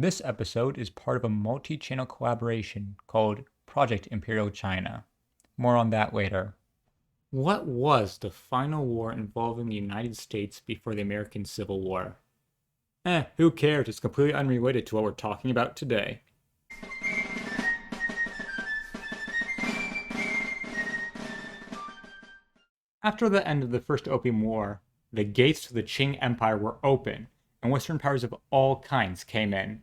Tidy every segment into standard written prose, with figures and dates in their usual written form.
This episode is part of a multi-channel collaboration called Project Imperial China. More on that later. What was the final war involving the United States before the American Civil War? Who cares? It's completely unrelated to what we're talking about today. After the end of the First Opium War, the gates to the Qing Empire were open, and Western powers of all kinds came in.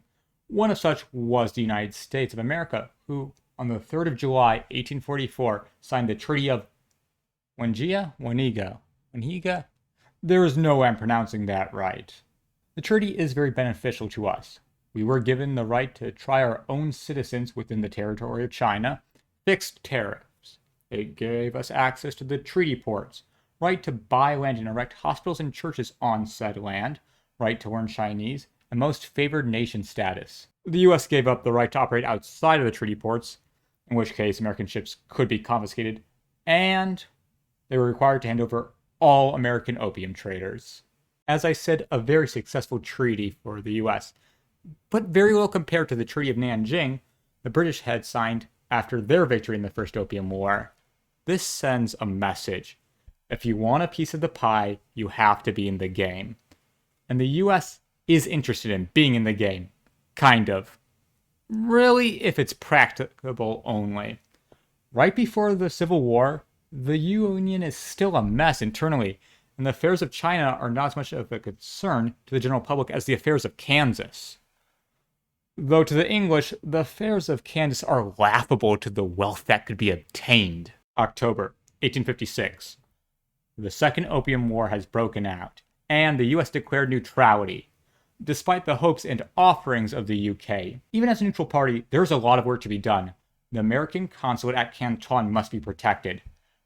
One of such was the United States of America, who, on the 3rd of July, 1844, signed the Treaty of Waniga? There is no way I'm pronouncing that right. The treaty is very beneficial to us. We were given the right to try our own citizens within the territory of China, fixed tariffs. It gave us access to the treaty ports, right to buy land and erect hospitals and churches on said land, right to learn Chinese, and most favored nation status. The U.S. gave up the right to operate outside of the treaty ports, in which case American ships could be confiscated, and they were required to hand over all American opium traders. As I said, a very successful treaty for the U.S., but very little compared to the Treaty of Nanjing the British had signed after their victory in the First Opium War. This sends a message. If you want a piece of the pie, you have to be in the game. And the U.S. is interested in being in the game. Kind of. Really, if it's practicable only. Right before the Civil War, the Union is still a mess internally, and the affairs of China are not as much of a concern to the general public as the affairs of Kansas. Though to the English, the affairs of Kansas are laughable to the wealth that could be obtained. October 1856. The Second Opium War has broken out, and the U.S. declared neutrality, despite the hopes and offerings of the UK. Even as a neutral party, there is a lot of work to be done. The American consulate at Canton must be protected.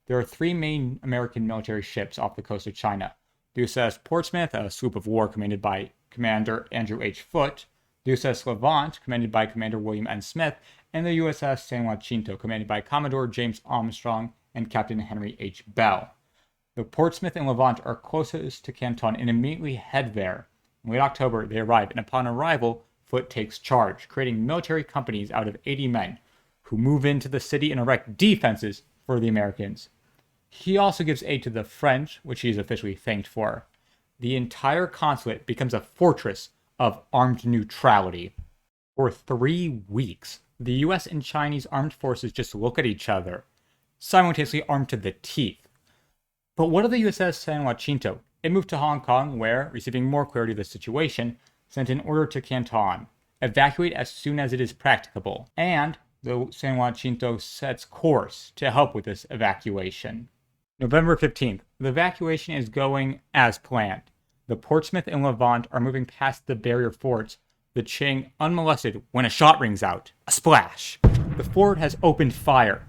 There are 3 main American military ships off the coast of China. The U.S.A. Portsmouth, a sloop of war commanded by Commander Andrew H. Foote, the U.S.A. Levant, commanded by Commander William N. Smith, and the U.S.S. San Jacinto, commanded by Commodore James Armstrong and Captain Henry H. Bell. The Portsmouth and Levant are closest to Canton and immediately head there. In late October, they arrive, and upon arrival, Foote takes charge, creating military companies out of 80 men, who move into the city and erect defenses for the Americans. He also gives aid to the French, which he is officially thanked for. The entire consulate becomes a fortress of armed neutrality. For 3 weeks, the US and Chinese armed forces just look at each other, simultaneously armed to the teeth. But what of the USS San Jacinto? It moved to Hong Kong, where, receiving more clarity of the situation, sent an order to Canton: evacuate as soon as it is practicable. And the San Jacinto sets course to help with this evacuation. November 15th. The evacuation is going as planned. The Portsmouth and Levant are moving past the barrier forts, the Qing unmolested, when a shot rings out. A splash. The fort has opened fire.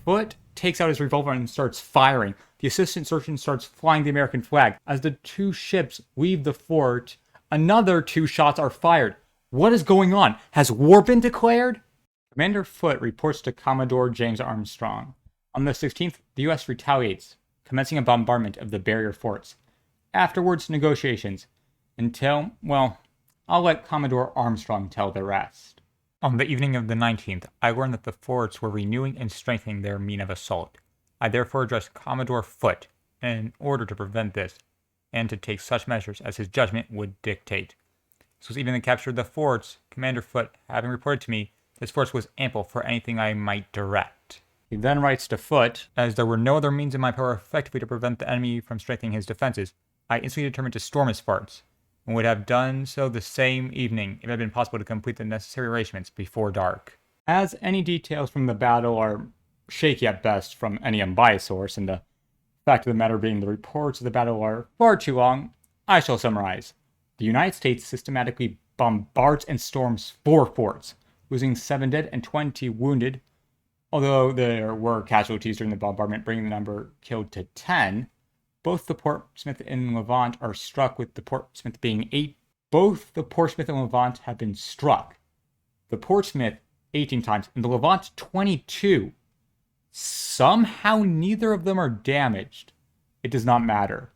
Foote takes out his revolver and starts firing. The assistant surgeon starts flying the American flag. As the 2 ships leave the fort, another 2 shots are fired. What is going on? Has war been declared? Commander Foote reports to Commodore James Armstrong. On the 16th, the U.S. retaliates, commencing a bombardment of the barrier forts. Afterwards, negotiations. Until, well, I'll let Commodore Armstrong tell the rest. On the evening of the 19th, I learned that the forts were renewing and strengthening their mean of assault. I therefore addressed Commodore Foote in order to prevent this, and to take such measures as his judgment would dictate. This was even the capture of the forts, Commander Foote having reported to me this force was ample for anything I might direct. He then writes to Foote, as there were no other means in my power effectively to prevent the enemy from strengthening his defenses, I instantly determined to storm his forts, and would have done so the same evening if it had been possible to complete the necessary arrangements before dark. As any details from the battle are shaky at best from any unbiased source, and the fact of the matter being the reports of the battle are far too long, I shall summarize. The United States systematically bombards and storms 4 forts, losing 7 dead and 20 wounded. Although there were casualties during the bombardment, bringing the number killed to 10, both the Portsmouth and Levant are struck, with the Portsmouth being 8. Both the Portsmouth and Levant have been struck. The Portsmouth 18 times, and the Levant 22. Somehow neither of them are damaged. It does not matter.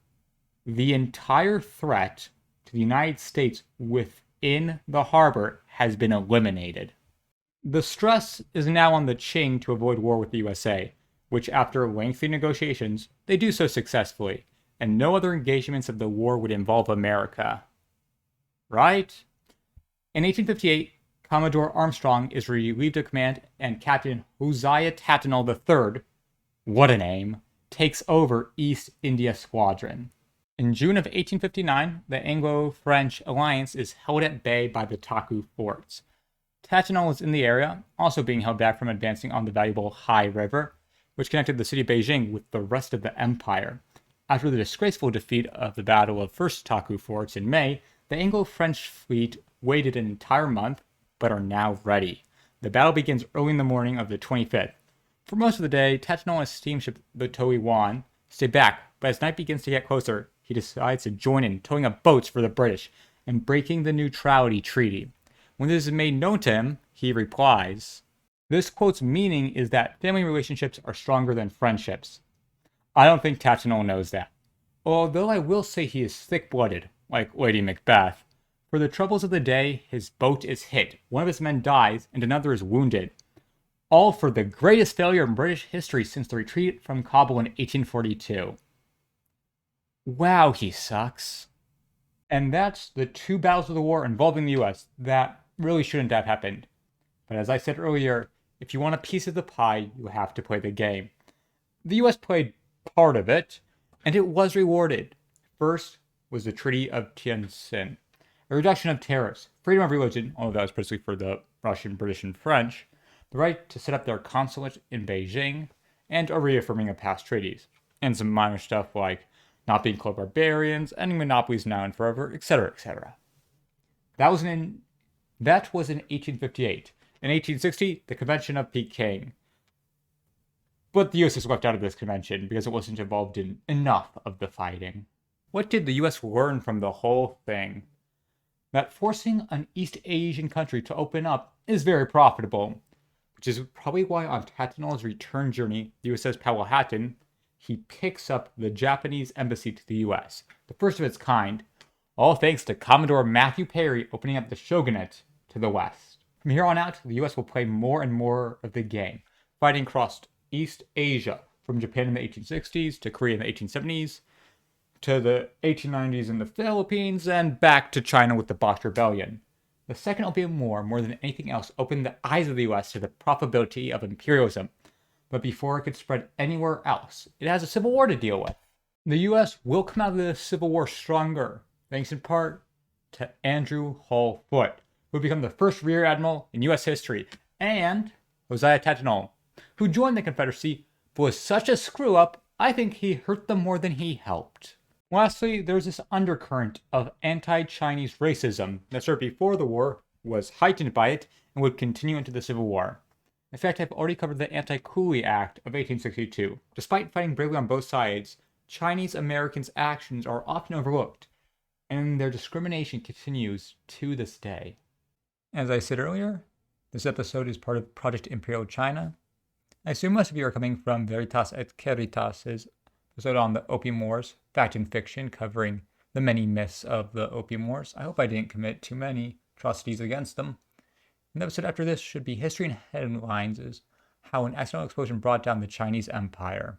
The entire threat to the United States within the harbor has been eliminated. The stress is now on the Qing to avoid war with the USA, which after lengthy negotiations, they do so successfully, and no other engagements of the war would involve America. Right? In 1858, Commodore Armstrong is relieved of command and Captain Josiah Tattenall III, what a name, takes over East India Squadron. In June of 1859, the Anglo-French alliance is held at bay by the Taku forts. Tattenall was in the area, also being held back from advancing on the valuable Hai River, which connected the city of Beijing with the rest of the empire. After the disgraceful defeat of the Battle of First Taku Forts in May, the Anglo-French fleet waited an entire month, but are now ready. The battle begins early in the morning of the 25th. For most of the day, Tattenall and his steamship, the Toei Wan, stay back, but as night begins to get closer, he decides to join in, towing up boats for the British, and breaking the neutrality treaty. When this is made known to him, he replies, this quote's meaning is that family relationships are stronger than friendships. I don't think Tattenall knows that. Although I will say he is thick-blooded, like Lady Macbeth. For the troubles of the day, his boat is hit, one of his men dies, and another is wounded. All for the greatest failure in British history since the retreat from Kabul in 1842. Wow, he sucks. And that's the two battles of the war involving the US that really shouldn't have happened. But as I said earlier, if you want a piece of the pie, you have to play the game. The US played part of it, and it was rewarded. First was the Treaty of Tientsin, a reduction of tariffs, freedom of religion, although that was principally for the Russian, British, and French, the right to set up their consulate in Beijing, and a reaffirming of past treaties, and some minor stuff like not being called barbarians, ending monopolies now and forever, etc., etc. That was in 1858. In 1860, the Convention of Peking. But the US was left out of this convention because it wasn't involved in enough of the fighting. What did the US learn from the whole thing? That forcing an East Asian country to open up is very profitable, which is probably why on Tattenall's return journey, the USS Powhatan, he picks up the Japanese embassy to the US, the first of its kind, all thanks to Commodore Matthew Perry opening up the shogunate to the west. From here on out, the US will play more and more of the game, fighting across East Asia, from Japan in the 1860s to Korea in the 1870s, to the 1890s in the Philippines, and back to China with the Boxer Rebellion. The Second Opium War, more than anything else, opened the eyes of the US to the profitability of imperialism, but before it could spread anywhere else, it has a civil war to deal with. The US will come out of the Civil War stronger, thanks in part to Andrew Hull Foote, who would become the first rear admiral in US history, and Josiah Tattenall, who joined the Confederacy, but was such a screw-up, I think he hurt them more than he helped. Lastly, there's this undercurrent of anti-Chinese racism that started before the war, was heightened by it, and would continue into the Civil War. In fact, I've already covered the Anti-Cooley Act of 1862. Despite fighting bravely on both sides, Chinese Americans' actions are often overlooked, and their discrimination continues to this day. As I said earlier, this episode is part of Project Imperial China. I assume most of you are coming from Veritas et Caritas' episode on the Opium Wars, fact and fiction, covering the many myths of the Opium Wars. I hope I didn't commit too many atrocities against them. And the episode after this should be History and Headlines, is how an accidental explosion brought down the Chinese Empire.